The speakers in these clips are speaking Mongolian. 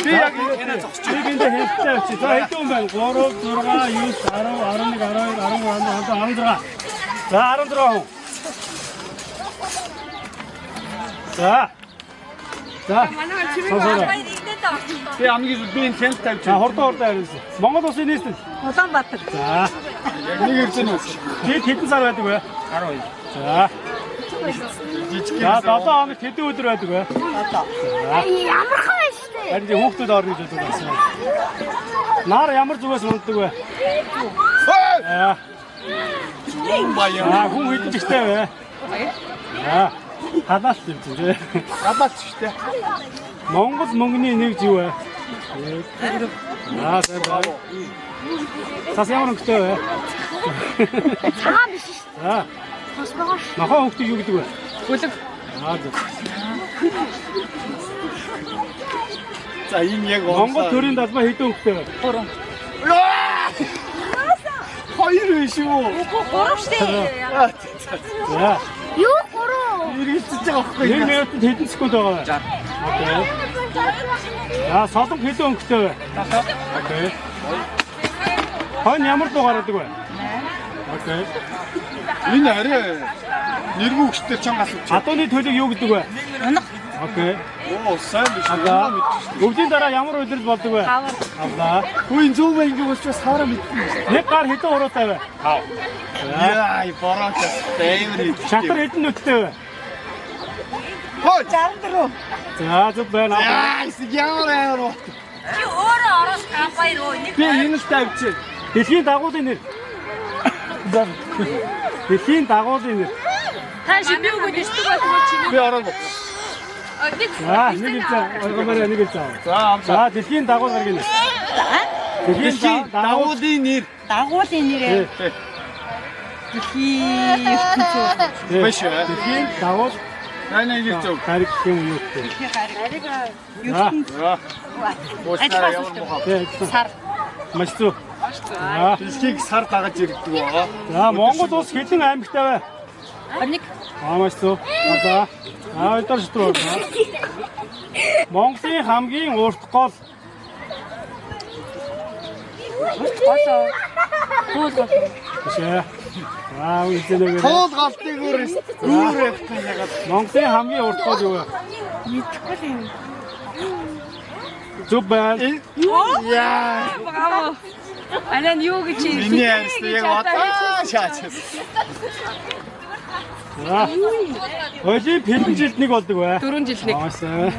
Би яг энэ зогсож байна. Би энэ хэлтэй авчи. За хэдэн хүн байна? 3, 6, 9, 10, 11, 12, 13, 14, 15, 16. За 16 хүн. За. Би хамгийн би энэ хянт тавьж. За хурдан хариулсан. Монгол улсын нийслэл. Улаанбаатар. За. Яг нэг ирсэн үү? Тэд хэдэн сар байдаг вэ? 12. За. За 7 хоног хэдэн өдөр байдаг вэ? 7. Ямар хаа штэ. Харин хүүхдүүд орно гэж боддог байсан. Нар ямар зүгээс унтдаг вэ? Аа. Хүн хэдэн жигтэй вэ? Аа. Хадаас юм чи. Гадаад штэ. Монгол мөнгөний нэг жив вэ? Аа сайн байна. Сас ямар өнгөтэй вэ? Цагаан биш штэ. Аа. Бас байгаа ш. Нохоо хөнгөтэй юу гэдэг вэ? Гүлэг. Аа зөв. За энэ яг Монгол төрийн далбаа хэдэн өнгөтэй вэ? 3. Хоёр биш үү? 3 штэ. За. Юу 3? Иргэлцэж байгаа байхгүй Нэг юу? минутад хэдэн секунд байгаа вэ? 60. Окей. За солонг хэдэн өнгөтэй вэ? 7. Окей. Хон ямар дуу гаргадаг вэ? 8. Окей. Энэ арай нэргүй хөштэй чангаас үчи. Адууны төлөв юу гэдэг вэ? Унах. Окей. Оо сайн биш. Өвлийн дараа ямар үйлрэл болдог вэ? Хавар. Авлаа. Хүйн зөв мэн ингэ болчихвол саараа мэднэ. Нэг гар хэдэн уруутай вэ? 5. Яа, и бороо тайвэр. Шатар хэдэн нүдтэй вэ? Хой. 64. За зүг байна. Яа, ямар. Чи өөрөө ороос кампай руу нэг. Би энэ л тавьчих. Дэлхийн дагуулын нэр. Дэлхийн дагуулын нэр. Та чи би үгүй дэждэг байх чи. Би ороод. За нэг л заа. Ойгомоор нэг л заа. За, За дэлхийн дагуул гаргийн нэр. Дэлхийн дагуулын нэр. Дагуулын нэрээ. Дэлхийн ертөнцөө. Биш үү? Дэлхийн дагуул Наа ингэ зөв. гариг юм юу гэдэг. Хариг За. Боснараа ямар мохоо. сар. Маш зүг. За. Дэлхийг сар дагаж ирдэг байгаа. За Монгол улс хэдэн аймагтай вэ? Нэг. Маш зүг. За. Ойдор штруу. Монголын хамгийн урт гол Бишээ. Үзэн өгөө. Хоол галтыг өөрөөс ягаад. Монголын хамгийн урт гол юу вэ? Мэдхгүй юм. Зүг байна. Яа. Браво. Ален юу гэж Миний ярьсан яг одоо шаачихсан. За. Өлийн хэдэн жилд нэг болдог вэ? 4 жил нэг. Аасаа.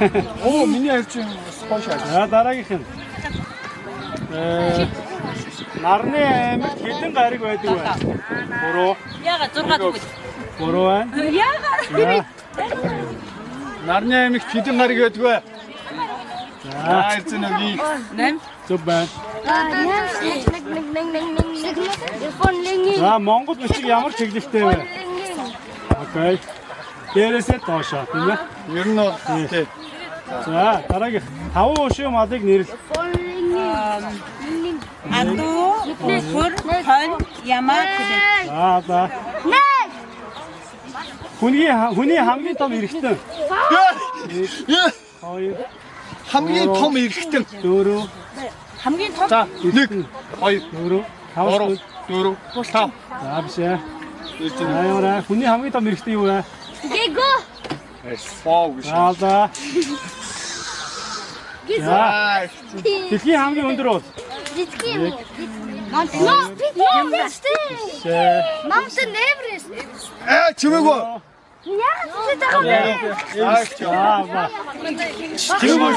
Оо, миний ярьсан спонж шаач. За дараагийнх нь. Нарны аймагт хэдэн гариг байдаг вэ? 3. Яга 6 төгөл. 3 байна. Яга. Нарны аймагт хэдэн гариг байдаг вэ? За. Ирсэн үгүй. 8. Зүг байна. За Монгол бичиг ямар чиглэлтэй вэ? Окей. Дээрээсээ доошоо тийм ээ. Ер нь бол тий. За дараагийн 5 өшөө малыг нэрлэ. Адуу, хөр, хон, ямаа гэдэг. За. Хүний хамгийн том эргэтэн. 2 Хамгийн том эргэтэн. 4 Хамгийн том. За 1 2 4 5 4 5. За бишээ. Аяараа хүний хамгийн том эргэтэн юу вэ? Гего. Вау гэж. За. За. Дэлхийн хамгийн өндөр бол Mountain Everest. Чимээгөө. Яа, чи таа. Аа. За. Чимээгөө